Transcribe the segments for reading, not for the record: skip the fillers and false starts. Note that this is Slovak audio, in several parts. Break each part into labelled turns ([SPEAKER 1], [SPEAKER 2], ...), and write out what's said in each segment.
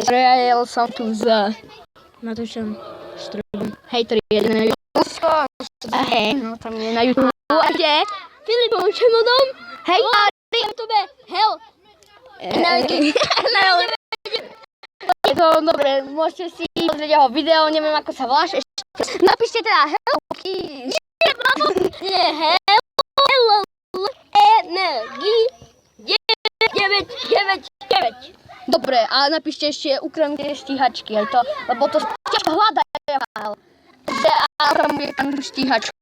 [SPEAKER 1] Zrejel som tu za natočím strojom. Hej, to je na YouTube. Hej, no tam je na YouTube. A kde? Filipom Šemodom. Hej, a na YouTube. Hell. Na YouTube. Je to dobré, môžete si pozrieť jeho video, neviem ako sa voláš ešte. Napíšte teda Hell. Nie, Hell. Energy 999. Dobre, a napíšte ešte ukrajinské stíhačky aj to, lebo to ťažko hľadajú. A tam je tam stíhačka.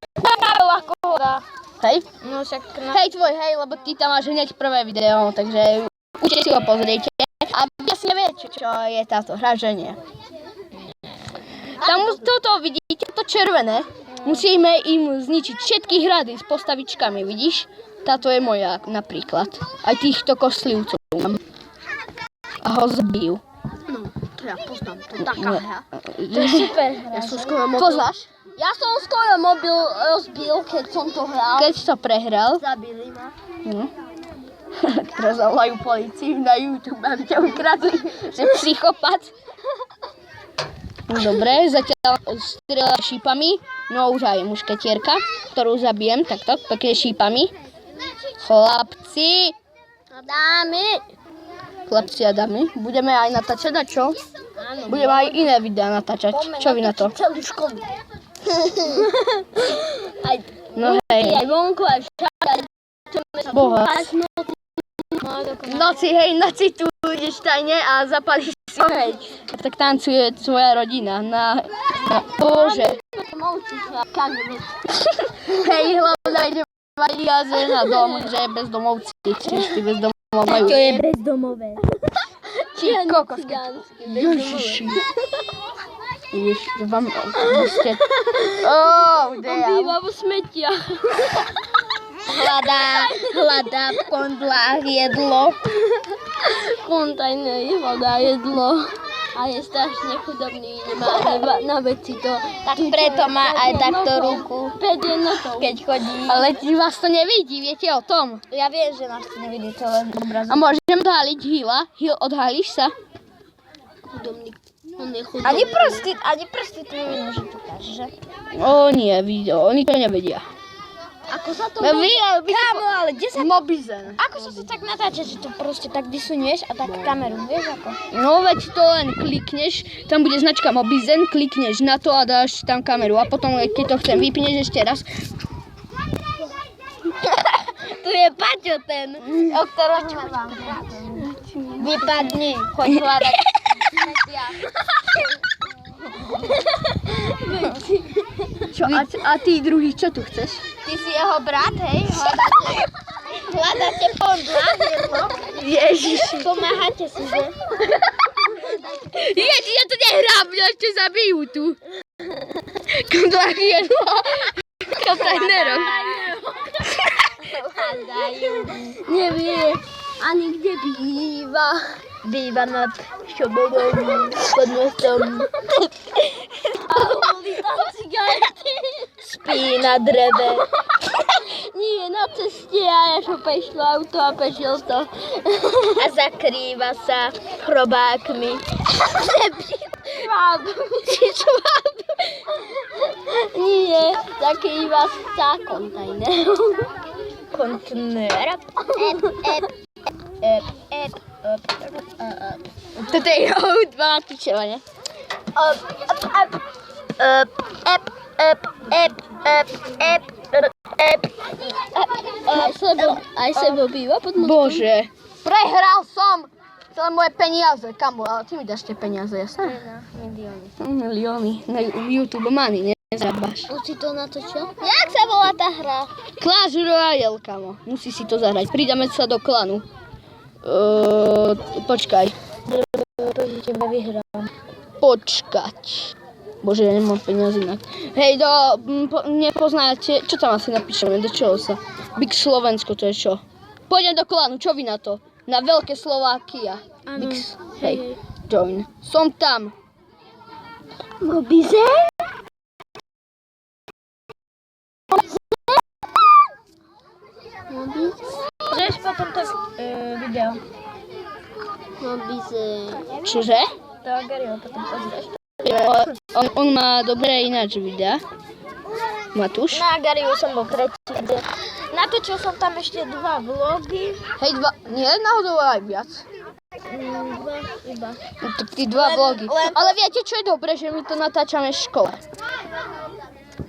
[SPEAKER 1] Ako hoda. Hej? No však hej tvoj, hej, lebo ty tam máš hneď prvé video, takže určite si ho pozriete. A jasne viete, čo je táto hra, že nie. Tam toto vidíte, to červené. Musíme im zničiť všetky hrady s postavičkami, vidíš? Táto je moja napríklad. Aj týchto koslivcov mám. A ho zbijú.
[SPEAKER 2] No, to ja poznám, to je taká hra. To je super hra. Ja som skoro mobil.
[SPEAKER 1] Poznáš?
[SPEAKER 2] Ja som skoro mobil rozbil, keď som to hral.
[SPEAKER 1] Keď to prehral.
[SPEAKER 2] Zabili ma.
[SPEAKER 1] No. Teraz zavolajú políciu na YouTube, aby ťa ukradli, že psychopat. Dobre, zatiaľ strieľa šípami. No už aj mušketierka, ktorú zabijem, takto, pekne šípami. Chlapci. Chlapci a dámy. Budeme aj natáčať, a čo?
[SPEAKER 2] Áno.
[SPEAKER 1] Budeme aj iné videá natáčať. Čo vy na to?
[SPEAKER 2] Celú školu. Aj
[SPEAKER 1] No hej.
[SPEAKER 2] aj vonku, aj všade.
[SPEAKER 1] Boha. V noci, hej, noci tu ideš tajne a zapalíš si oheň. Tak tancuje tvoja rodina na Bože. Hej, hľadajte peniaze na dom, že bezdomovci. Čiže bezdomov majú.
[SPEAKER 2] To je bezdomové.
[SPEAKER 1] Či kokosky. Ježiši. Ježiši, vám ste... Oh, damn.
[SPEAKER 2] Býva vo smetiach.
[SPEAKER 1] Hľadá v kondlách jedlo.
[SPEAKER 2] Kontajner hľadá jedlo. A je strašne chudobný, nemá na veci to.
[SPEAKER 1] Tak preto má aj takto ruku,
[SPEAKER 2] 5 jednotov.
[SPEAKER 1] keď chodí. Ale vás to nevidí, viete o tom?
[SPEAKER 2] Ja viem, že nás to nevidí, to len obraz.
[SPEAKER 1] A môžem odhaliť Hila? Hil, odhalíš sa?
[SPEAKER 2] Chudobný. On je chudobný.
[SPEAKER 1] Ani prsty to nevidno, že tu káže, že? O nie, video, oni to nevedia.
[SPEAKER 2] Ako sa to
[SPEAKER 1] Kámo, ale kde sa... Mobizen.
[SPEAKER 2] Ako sa to tak natáča, že to proste tak vysunieš a tak kameru, vieš ako?
[SPEAKER 1] No veď to len klikneš, tam bude značka Mobizen, klikneš na to a dáš tam kameru a potom keď to chcem vypneš ešte raz.
[SPEAKER 2] Tu je Paťo ten, o ktorom vypadni, choď hľadať.
[SPEAKER 1] Čo, a ty druhý, čo tu chceš?
[SPEAKER 2] Ty si jeho brat, hej? Hľadáte podľah, jedno?
[SPEAKER 1] Ježiši.
[SPEAKER 2] Pomáhate si, že?
[SPEAKER 1] Ježiš, ja to nehrám, mňa ešte zabijú tu. Kondlách jedlo. Kontajnerov.
[SPEAKER 2] Nevie ani kde býva. Býva nad Šobovom pod mostom. A ulíta cigarety. Spí na dreve. Nie, na ceste a ja pešlo auto a pešil to. A zakrýva sa chrobákmi. Nie, zakrýva sa kontajnerom. Kontajner.
[SPEAKER 1] Toto je hudba na pičova, ne?
[SPEAKER 2] Aj sebo býva pod mostom.
[SPEAKER 1] Bože, prehral som celé moje peniaze, kamo, ale ty mi dáš tie peniaze, jasné?
[SPEAKER 2] Milióny.
[SPEAKER 1] Milióny, na YouTube money, nezabáš.
[SPEAKER 2] Už si to natočil? Jak sa volá tá hra?
[SPEAKER 1] Clash Royale, kamo, musí si to zahrať, pridáme sa do klanu. Počkaj.
[SPEAKER 2] Proti tebe vyhrám.
[SPEAKER 1] Počkať. Bože, ja nemám peniaze na... Hej, nepoznáte, čo tam asi napíšeme, do čoho sa? Big Slovensko, to je čo? Pôjdem do klanu, čo vy na to? Na Veľké Slovákia.
[SPEAKER 2] Áno.
[SPEAKER 1] Hej, join. Som tam.
[SPEAKER 2] Mobize? Môžeš potom to video. No bizy.
[SPEAKER 1] Čože?
[SPEAKER 2] To Garyho potom pozrieš.
[SPEAKER 1] On má dobré ináč videa. Matúš?
[SPEAKER 2] Na Garyho som bol tretí, kde natočil som tam ešte 2 vlogy.
[SPEAKER 1] Hej, nie náhodou aj viac.
[SPEAKER 2] Iba.
[SPEAKER 1] No, tak tí 2 vlogy. Ale viete, čo je dobré, že my to natáčame v škole.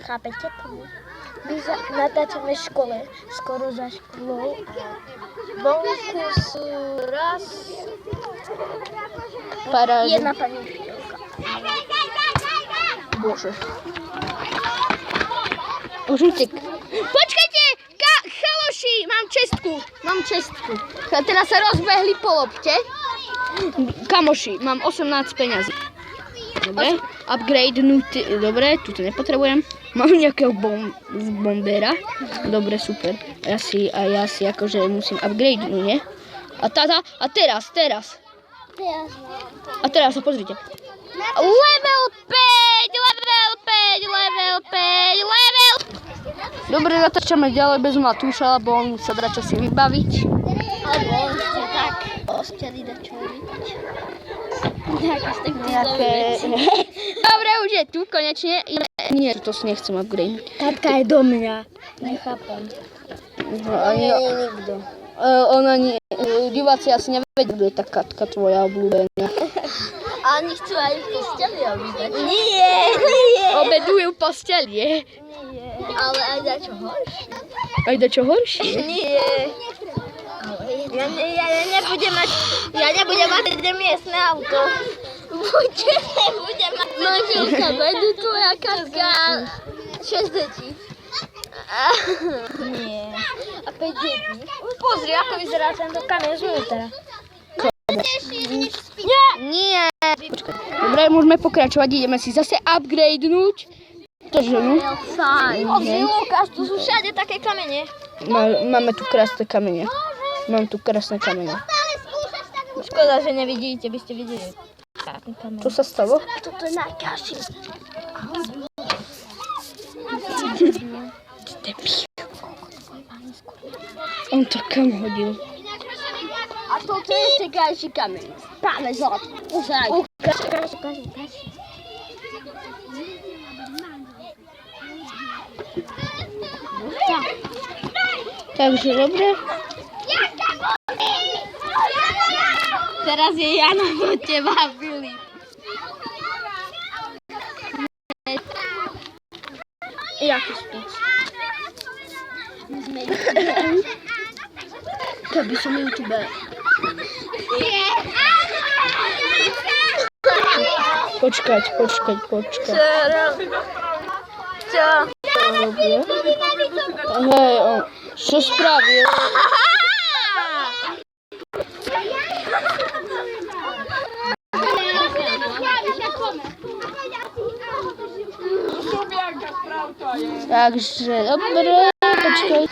[SPEAKER 2] Chápete? My natáčame v škole, skoro za školou. Vonku sú raz,
[SPEAKER 1] Paráda.
[SPEAKER 2] jedna pani učiteľka.
[SPEAKER 1] Bože. Už utek. Počkajte! Chaloši! Mám čestku. A teraz sa rozbehli po lopte. Kamoši, mám 18 peňazí. Dobre, upgrade nuty. Dobre, tu to nepotrebujem. Mám nejakého bombera. Dobre, super. Ja si akože musím upgrade, no nie? A teraz. A teraz sa pozrite. Level 5. Dobre, natáčame ďalej bez Matúša, lebo on sa dá čosi vybaviť.
[SPEAKER 2] Alebo ste tak osteli dačo robiť.
[SPEAKER 1] Dobre, už je tu, konečne. Nie, to si nechcem upgrade.
[SPEAKER 2] Katka je do mňa. Nechápem.
[SPEAKER 1] Nie
[SPEAKER 2] je nikto.
[SPEAKER 1] Ona nie, diváci asi nevedia, kto je tá Katka tvoja obľúbená.
[SPEAKER 2] A oni chcú aj v posteli obývať. Nie.
[SPEAKER 1] Obedujú v posteli,
[SPEAKER 2] Nie. Ale aj dačo horšie.
[SPEAKER 1] Aj dačo horšie?
[SPEAKER 2] Nie. Ja nebudem mať miestne auto. Nebudem mať. Manželka, vedú tvoja Katka 6 detí. Nie. A 5 detí. Pozri, ako vyzerá tento kamión zvnútra.
[SPEAKER 1] Nie. Počkaj. Dobre, môžeme pokračovať, ideme si zase upgradenúť.
[SPEAKER 2] Pozri, Lukáš, tu sú všade také kamene.
[SPEAKER 1] Máme tu krásne kamene. Mám tu krásne kamene.
[SPEAKER 2] Škoda, že nevidíte, by ste videli.
[SPEAKER 1] Čo sa stalo?
[SPEAKER 2] Toto je najťažšie.
[SPEAKER 1] On to kam hodil?
[SPEAKER 2] A toto je ešte krajší kameň. Práve zlato. Pozeraj. Ukáž.
[SPEAKER 1] Takže dobre.
[SPEAKER 2] Teraz je Jana do teba, Filip. Jaký špič?
[SPEAKER 1] Keby som youtuber. Počkať.
[SPEAKER 2] Čo?
[SPEAKER 1] Hej, čo spravil? Takže, dobre, počkaj.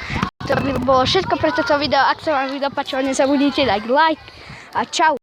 [SPEAKER 1] To by bolo všetko pre toto video. Ak sa vám video páčilo, nezabudnite dať like a čau.